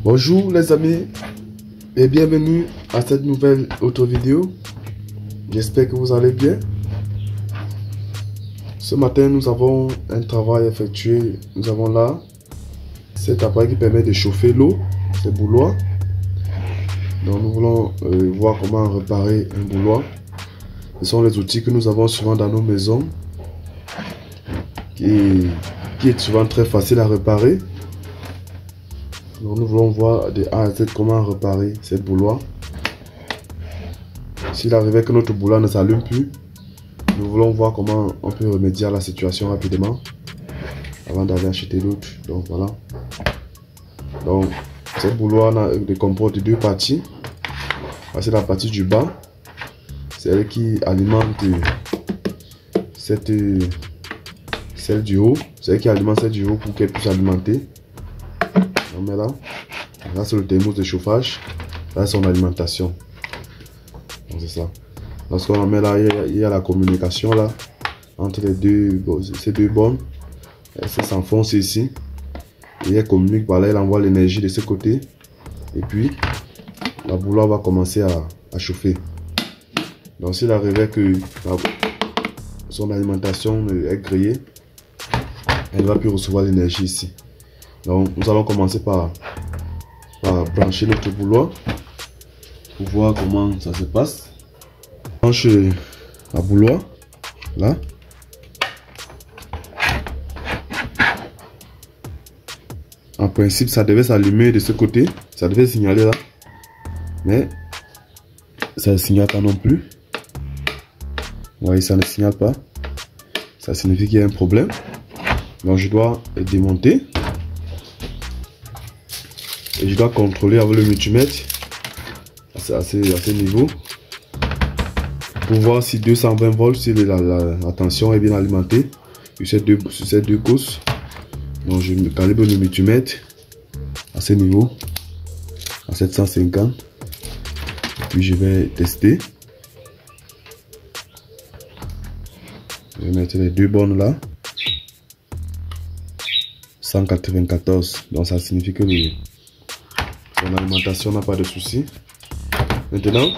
Bonjour les amis et bienvenue à cette nouvelle auto vidéo. J'espère que vous allez bien. Ce matin nous avons un travail effectué. Nous avons là cet appareil qui permet de chauffer l'eau, c'est bouilloire. Donc nous voulons voir comment réparer un bouilloire. Ce sont les outils que nous avons souvent dans nos maisons qui est souvent très facile à réparer. Donc nous voulons voir de A à Z comment réparer cette bouilloire. S'il arrivait que notre bouilloire ne s'allume plus, nous voulons voir comment on peut remédier à la situation rapidement avant d'aller acheter l'autre. Donc voilà. Donc cette bouilloire comporte deux parties. C'est la partie du bas, c'est elle qui alimente celle du haut, c'est elle qui alimente celle du haut pour qu'elle puisse alimenter. On met là c'est le thermos de chauffage, là c'est son alimentation. Donc c'est ça. Lorsqu'on la met là, il y a la communication là entre les deux, ces deux bornes. Elle s'enfonce ici et elle communique par là, elle envoie l'énergie de ce côté et puis la bouilloire va commencer à chauffer. Donc s'il arrivait que son alimentation est grillée, elle ne va plus recevoir l'énergie ici. Donc nous allons commencer par brancher notre bouilloire pour voir comment ça se passe. On branche la bouilloire là. En principe ça devait s'allumer de ce côté, ça devait signaler là, mais ça ne signale pas non plus. Vous voyez, ça ne signale pas, ça signifie qu'il y a un problème. Donc je dois démonter et je dois contrôler avec le multimètre à ce niveau pour voir si 220 volts, si la tension est bien alimentée sur ces deux causes. Donc je calibre le multimètre à ce niveau, à 750, puis je vais tester. Je vais mettre les deux bornes là, 194, donc ça signifie que son alimentation n'a pas de souci. Maintenant,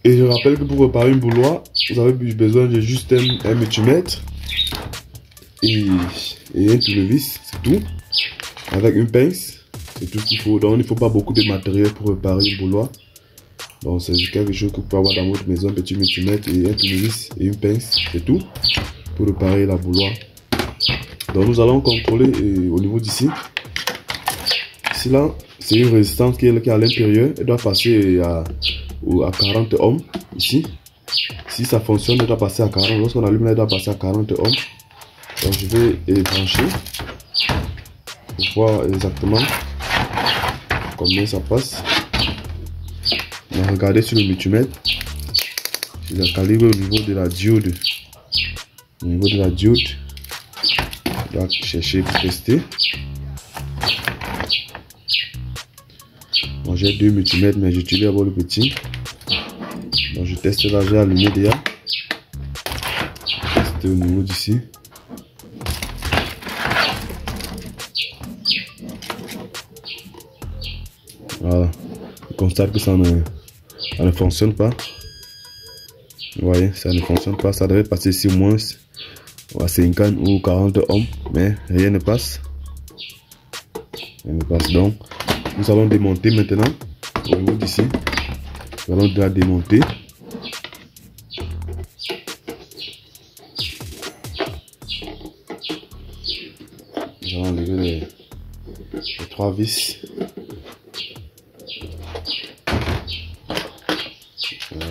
et je rappelle que pour réparer une bouilloire, vous avez besoin de juste un multimètre et un tournevis, c'est tout, avec une pince, c'est tout ce qu'il faut. Donc il ne faut pas beaucoup de matériel pour réparer une bouilloire. Donc c'est quelque chose que vous pouvez avoir dans votre maison, un petit multimètre et un tournevis et une pince, c'est tout pour réparer la bouilloire. Donc nous allons contrôler au niveau d'ici. Ici là, c'est une résistance qui est à l'intérieur, elle doit passer à 40 ohms ici. Si ça fonctionne, elle doit passer à 40. Lorsqu'on allume, elle doit passer à 40 ohms. Donc je vais brancher pour voir exactement combien ça passe. On va regarder sur le multimètre. Il a calibré au niveau de la diode. Au niveau de la diode, on va chercher pour tester. Bon, j'ai deux multimètres, mais j'utilise d'abord le petit. Donc je teste là, j'ai allumé déjà. Je teste au niveau d'ici. Voilà, je constate que ça ne fonctionne pas. Vous voyez, ça ne fonctionne pas. Ça devrait passer ici au moins à 50 ou 40 ohms, mais rien ne passe. Rien ne passe. Donc, nous allons démonter maintenant au niveau d'ici. Nous allons déjà démonter. Nous allons enlever les trois vis. Voilà.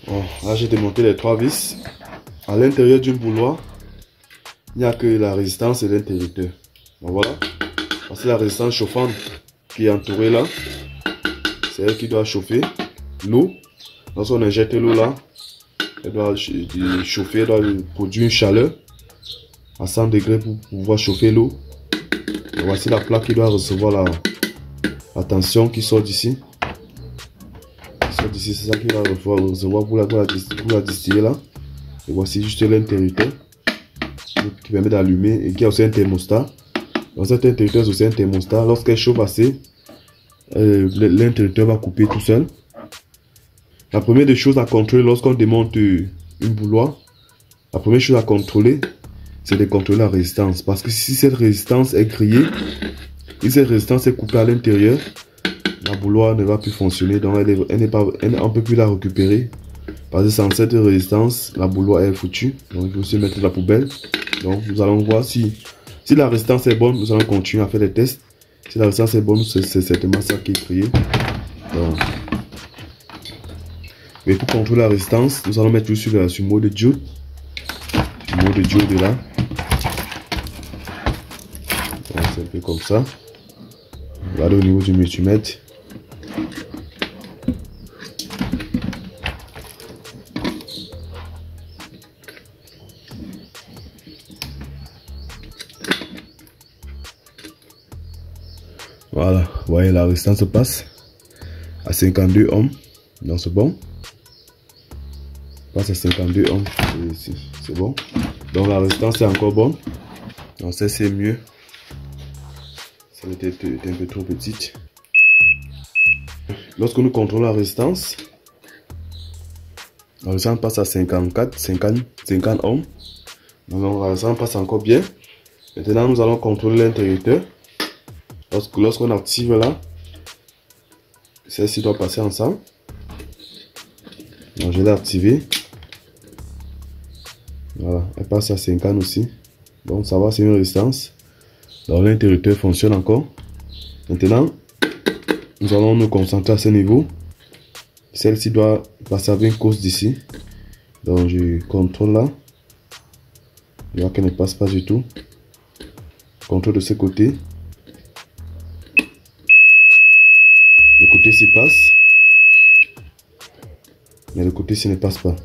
Bon, là j'ai démonté les trois vis. À l'intérieur d'une bouilloire, il n'y a que la résistance et l'interrupteur. Donc voilà. C'est la résistance chauffante qui est entourée là. C'est elle qui doit chauffer l'eau. Lorsqu'on injecte l'eau là, elle doit chauffer, elle doit produire une chaleur à 100 degrés pour pouvoir chauffer l'eau. Voici la plaque qui doit recevoir la tension qui sort d'ici. C'est ça qui va recevoir pour la distiller là. Et voici juste l'interrupteur qui permet d'allumer et qui a aussi un thermostat. Donc cet interrupteur est aussi un thermostat. Lorsqu'elle chauffe assez, l'interrupteur va couper tout seul. La première des choses à contrôler lorsqu'on démonte une bouilloire, la première chose à contrôler, c'est de contrôler la résistance. Parce que si cette résistance est grillée, si cette résistance est coupée à l'intérieur, la bouilloire ne va plus fonctionner. Donc on ne peut plus la récupérer. Parce que sans cette résistance, la bouilloire est foutue. Donc il faut aussi mettre la poubelle. Donc nous allons voir si la résistance est bonne, nous allons continuer à faire des tests. Si la résistance est bonne, c'est certainement ça qui est créé. Donc, mais pour contrôler la résistance, nous allons mettre sur mode diode. Mode diode là. C'est un peu comme ça. Regardez au niveau du multimètre. Voilà, vous voyez la résistance passe à 52 ohms. Donc c'est bon. Passe à 52 ohms. C'est bon. Donc la résistance est encore bonne. Donc ça c'est mieux. Ça était un peu trop petite. Lorsque nous contrôlons la résistance passe à 50 ohms. Donc la résistance passe encore bien. Maintenant nous allons contrôler l'interrupteur. Lorsqu'on active là, celle-ci doit passer ensemble. Donc je l'ai activé. Voilà, elle passe à 50 aussi. Donc ça va, c'est une résistance. Donc l'interrupteur fonctionne encore. Maintenant, nous allons nous concentrer à ce niveau. Celle-ci doit passer à 20 causes d'ici. Donc je contrôle là. Je vois qu'elle ne passe pas du tout. Contrôle de ce côté. Le côté ci passe. Mais le côté ci ne passe pas.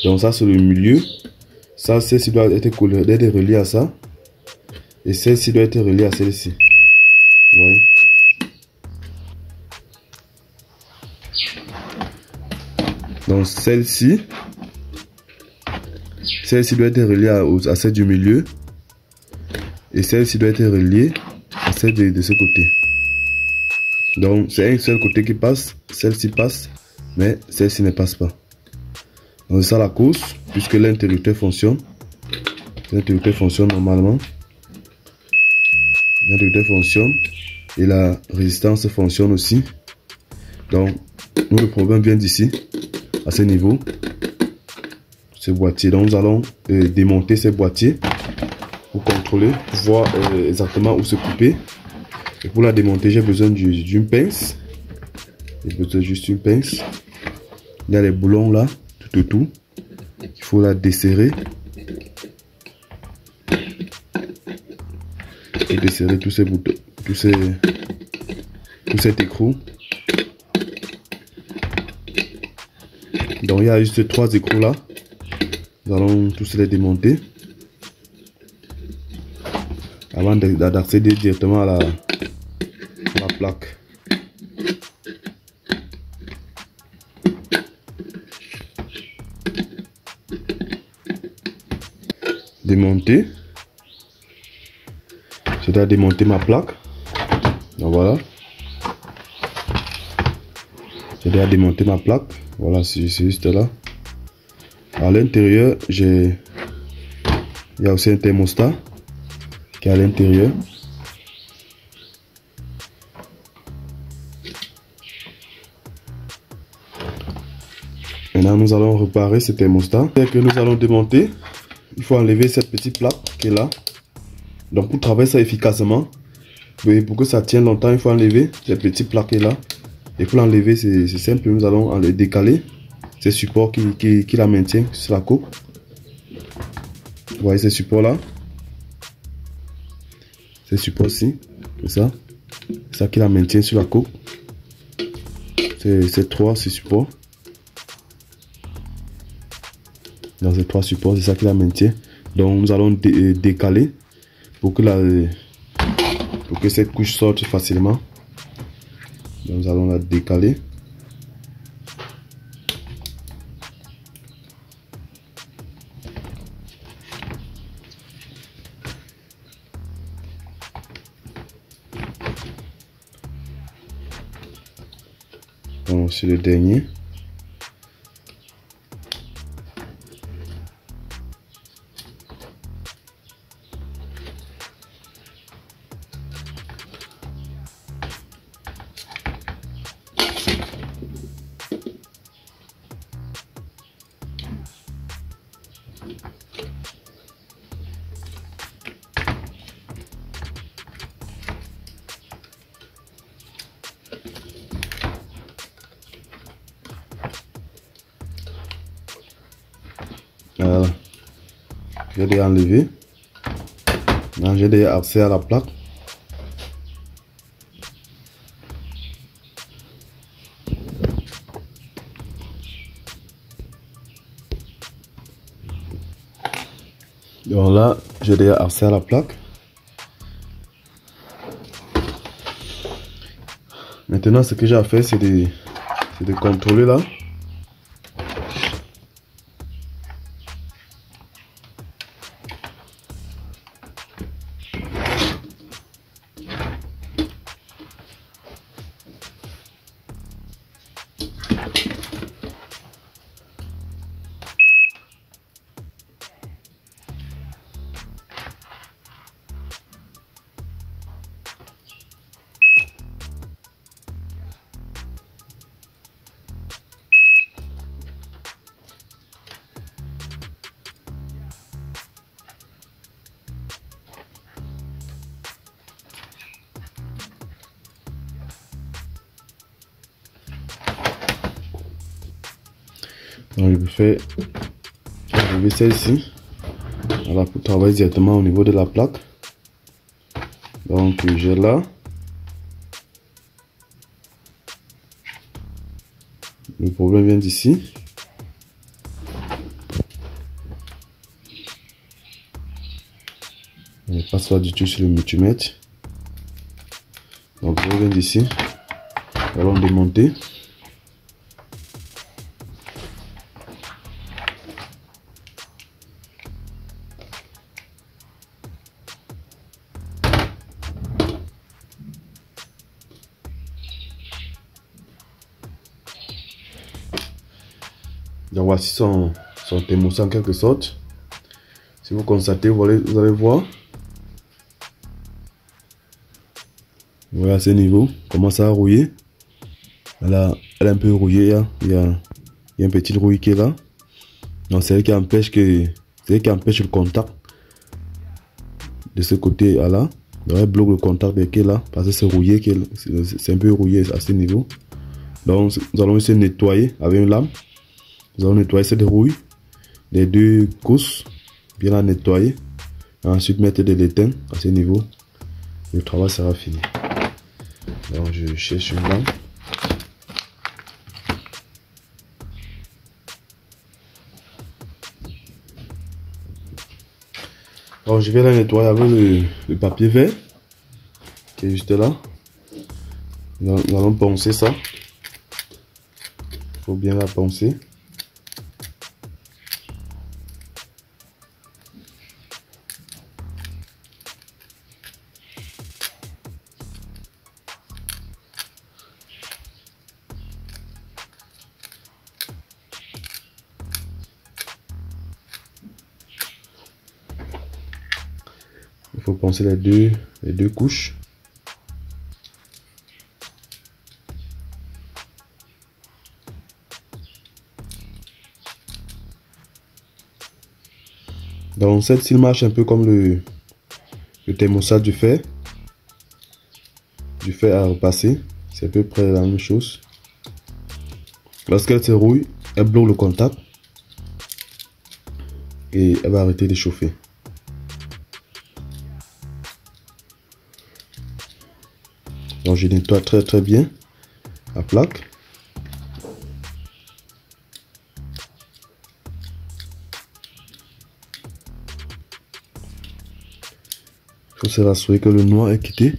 Donc ça c'est le milieu. Ça, celle-ci doit être reliée à ça. Et celle-ci doit être reliée à celle-ci. Vous voyez? Donc celle-ci doit être reliée à celle du milieu. Et celle-ci doit être reliée à celle de ce côté. Donc c'est un seul côté qui passe. Celle-ci passe. Mais celle-ci ne passe pas. Donc c'est ça la cause. Puisque l'interrupteur fonctionne. L'interrupteur fonctionne normalement. L'interrupteur fonctionne. Et la résistance fonctionne aussi. Donc nous le problème vient d'ici. À ce niveau. Ce boîtier. Donc nous allons démonter ces boîtiers. Pour contrôler. Pour voir exactement où se couper. Et pour la démonter, j'ai besoin d'une pince. J'ai besoin juste d'une pince. Il y a les boulons là. Tout. Il faut la desserrer. Et desserrer tous ces boutons. Tout cet écrou. Donc il y a juste 3 écrous là. Nous allons tous les démonter. Avant d'accéder directement à la plaque. Démonter. Je dois démonter ma plaque. Donc voilà. Je dois démonter ma plaque. Voilà, c'est juste là. À l'intérieur, il y a aussi un thermostat qui est à l'intérieur. Maintenant, nous allons réparer ce thermostat. Dès que nous allons démonter, il faut enlever cette petite plaque qui est là. Donc pour travailler ça efficacement, pour que ça tienne longtemps, il faut enlever cette petite plaque qui est là. Et pour l'enlever, c'est simple, nous allons les décaler. Ces supports qui la maintiennent sur la coupe. Vous voyez ces supports là. Ces supports-ci, c'est ça. C'est ça qui la maintient sur la coupe. C'est ces supports. Dans ces 3 supports, c'est ça qui la maintient. Donc nous allons décaler pour que cette couche sorte facilement. Donc, nous allons la décaler. Donc c'est le dernier. Voilà. J'ai déjà enlevé. Maintenant, j'ai déjà accès à la plaque. Donc là, j'ai déjà accès à la plaque. Maintenant, ce que j'ai à faire, c'est de contrôler là. Donc je vais enlever celle-ci. Voilà, pour travailler directement au niveau de la plaque. Donc j'ai là. Le problème vient d'ici. On ne passe pas du tout sur le multimètre. Donc le problème vient d'ici. Allons démonter. Donc voici son thermostat en quelque sorte. Si vous constatez, vous allez voir. Voilà ce niveau, commence à rouiller. Elle est un peu rouillée, il y a un petit rouille qui est là. Donc c'est elle qui empêche le contact de ce côté à là. Donc elle bloque le contact qui est là parce que c'est rouillé, c'est un peu rouillé à ce niveau. Donc nous allons essayer de nettoyer avec une lame. Nous allons nettoyer cette rouille des deux cousses, bien la nettoyer. Et ensuite mettre de l'étain à ce niveau. Le travail sera fini. Donc je cherche une lame. Donc je vais la nettoyer avec le papier vert qui est juste là. Nous allons poncer ça. Il faut bien la poncer. Il faut poncer les deux couches. Donc celle-ci marche un peu comme le thermostat du fer. Du fer à repasser. C'est à peu près la même chose. Lorsqu'elle se rouille, elle bloque le contact. Et elle va arrêter de chauffer. Donc je nettoie très bien la plaque. Il faut se rassurer que le noir est quitté.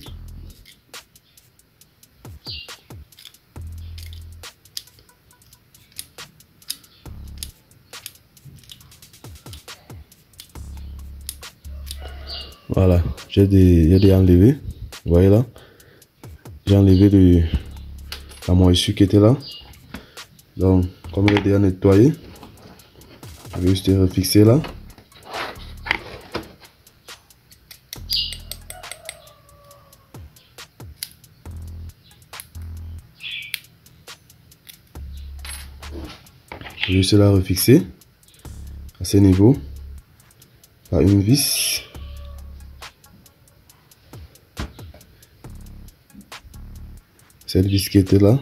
Voilà, j'ai déjà enlevé. Vous voyez là, j'ai enlevé la moisissure qui était là. Donc, comme elle est déjà nettoyée, je vais juste refixer là. Je vais juste la refixer à ce niveau par une vis. Cette vis qui était là.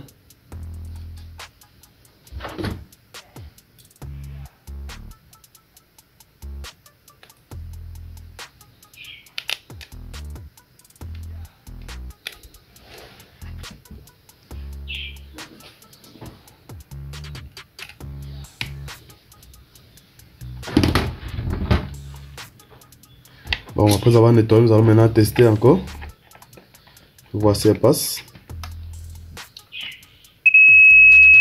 Bon, après avoir nettoyé, nous allons maintenant tester encore pour voir si elle passe.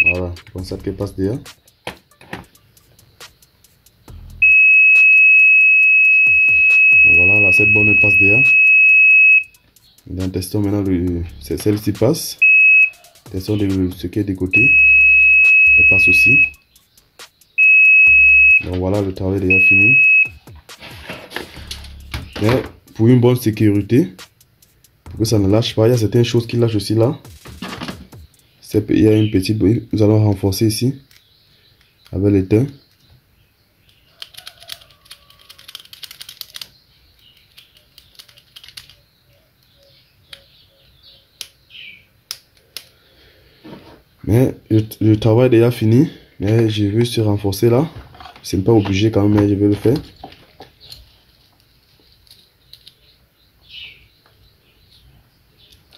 Voilà, comme ça qu'elle passe déjà. Bon, voilà, là, cette bonne passe déjà. Maintenant, testons maintenant celle-ci passe. Testons ce qui est des côtés. Elle passe aussi. Donc voilà, le travail est déjà fini. Mais pour une bonne sécurité, pour que ça ne lâche pas, il y a certaines choses qui lâchent aussi là. Il y a une petite, nous allons renforcer ici avec l'étain. Mais le travail est déjà fini, mais je veux se renforcer là. Ce n'est pas obligé quand même, mais je vais le faire.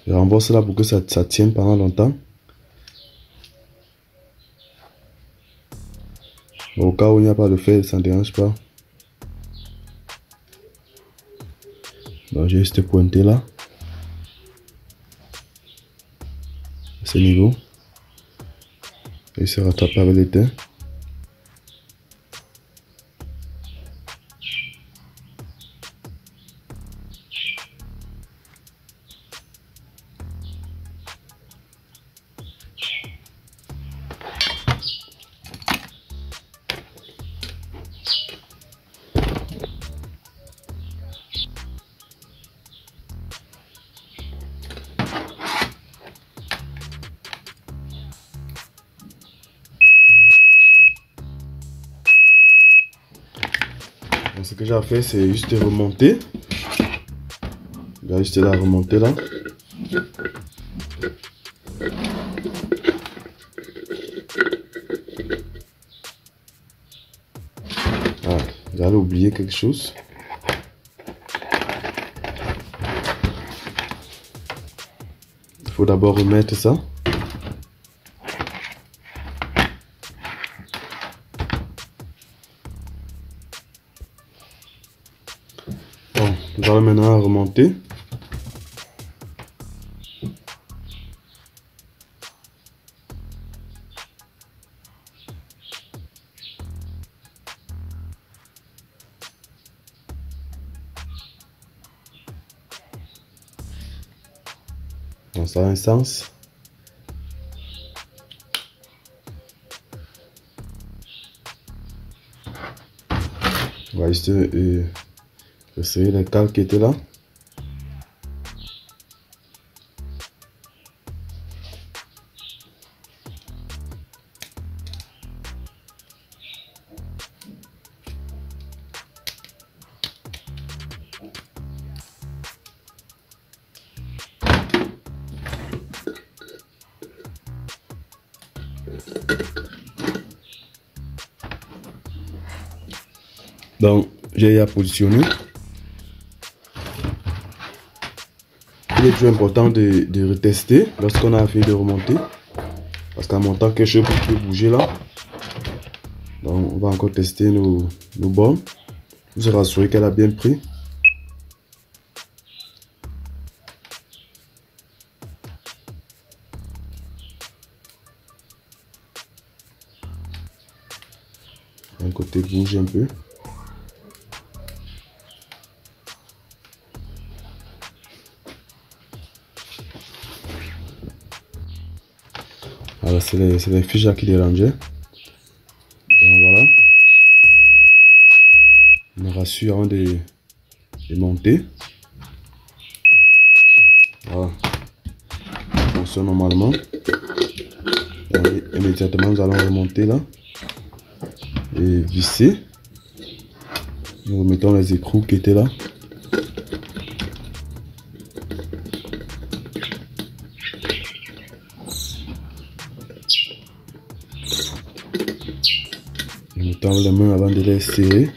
Je renforce là pour que ça tienne pendant longtemps. Au cas où il n'y a pas de fer, ça ne dérange pas. Donc j'ai juste pointé là. À ce niveau. Et se rattraper avec l'étain. Donc, ce que j'ai fait, c'est juste remonter. Je vais juste la remonter là. Ah, j'allais oublier quelque chose. Il faut d'abord remettre ça. Bon, nous allons maintenant remonter. Donc ça a un sens. On va juste resserrer les cales qui étaient là. Donc, j'ai à positionner. Il est toujours important de retester lorsqu'on a fini de remonter. Parce qu'en montant, quelque chose peut bouger là. Donc, on va encore tester nos bornes. Pour se rassurer qu'elle a bien pris. Un côté bouge un peu. c'est les fiches qui dérangeaient. Donc voilà. Je me rassure avant de monter. Voilà. Ça fonctionne normalement. Et immédiatement, nous allons remonter là. Et visser. Nous remettons les écrous qui étaient là. Nous mettons les mains avant de les serrer.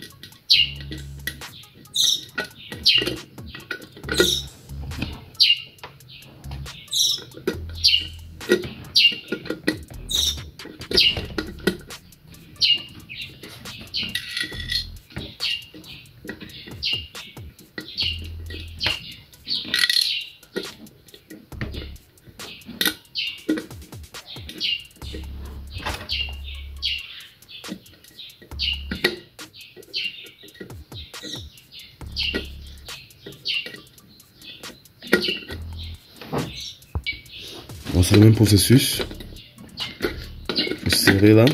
Bon, c'est le même processus. Vous serrez là.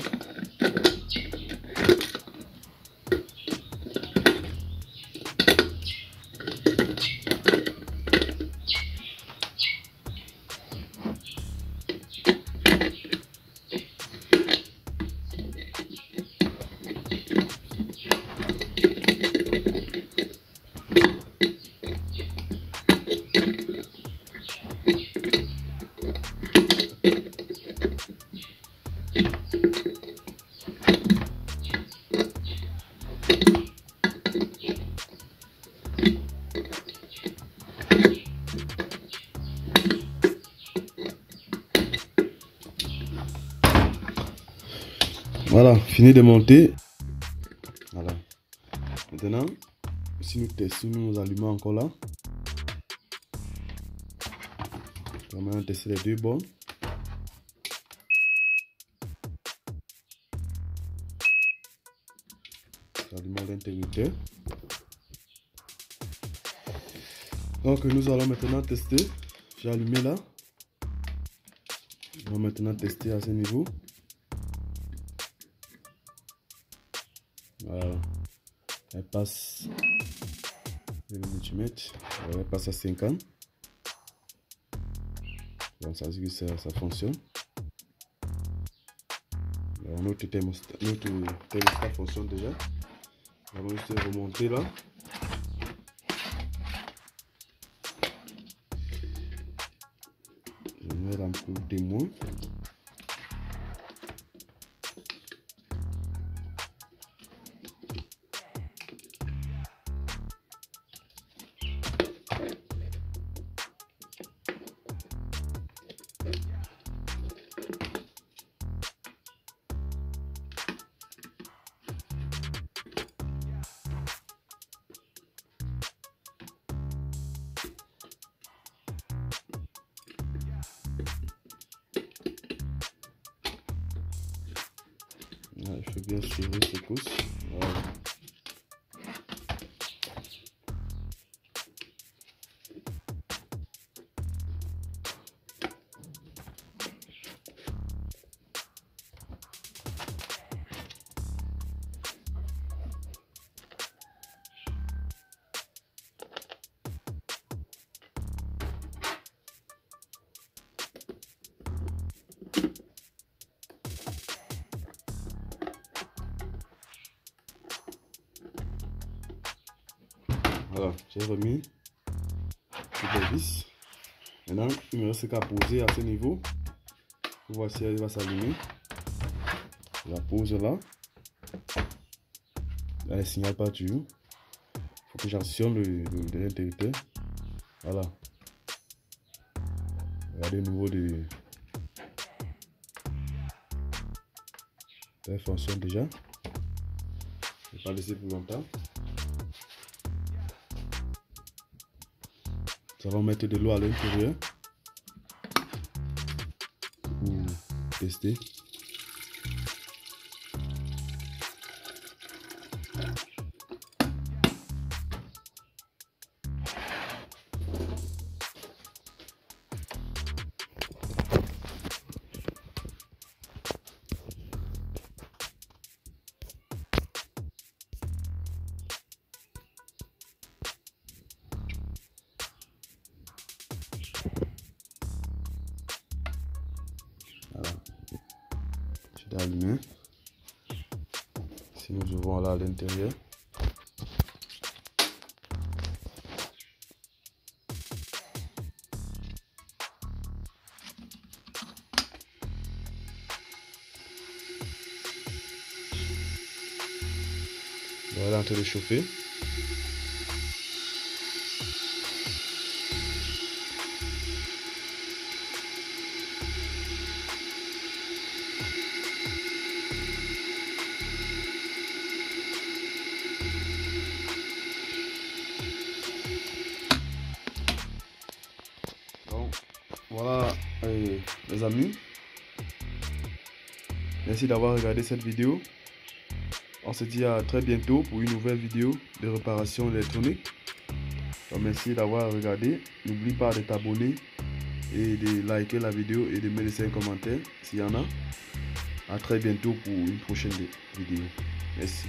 Voilà, fini de monter. Voilà. Maintenant, si nous testons, nous allumons encore là. On va maintenant tester les deux bornes. Allumons l'interrupteur. Donc nous allons maintenant tester. J'ai allumé là. On va maintenant tester à ce niveau. Voilà. Elle passe le multimètre. Elle passe à 50. Donc ça veut dire que ça fonctionne. Alors, notre thermostat fonctionne déjà. On va juste remonter là. Je mets l'ampoule témoin. Il faut bien suivre ces pousses. Voilà. Voilà, j'ai remis toutes les vis. Maintenant, il me reste qu'à poser à ce niveau. Pour voir si elle va s'allumer. Je la pose là. Elle ne signale pas toujours. Il faut que j'actionne l'interrupteur. Voilà. Regardez au niveau de... Elle fonctionne déjà. Je ne vais pas laisser pour longtemps. Nous allons mettre de l'eau à l'intérieur pour tester. est allumé. Si nous ouvrons là à l'intérieur. Voilà, en train de chauffer. Donc, voilà les amis. Merci d'avoir regardé cette vidéo. On se dit à très bientôt pour une nouvelle vidéo de réparation électronique. Donc, merci d'avoir regardé. N'oublie pas de t'abonner et de liker la vidéo et de me laisser un commentaire s'il y en a. À très bientôt pour une prochaine vidéo. Merci.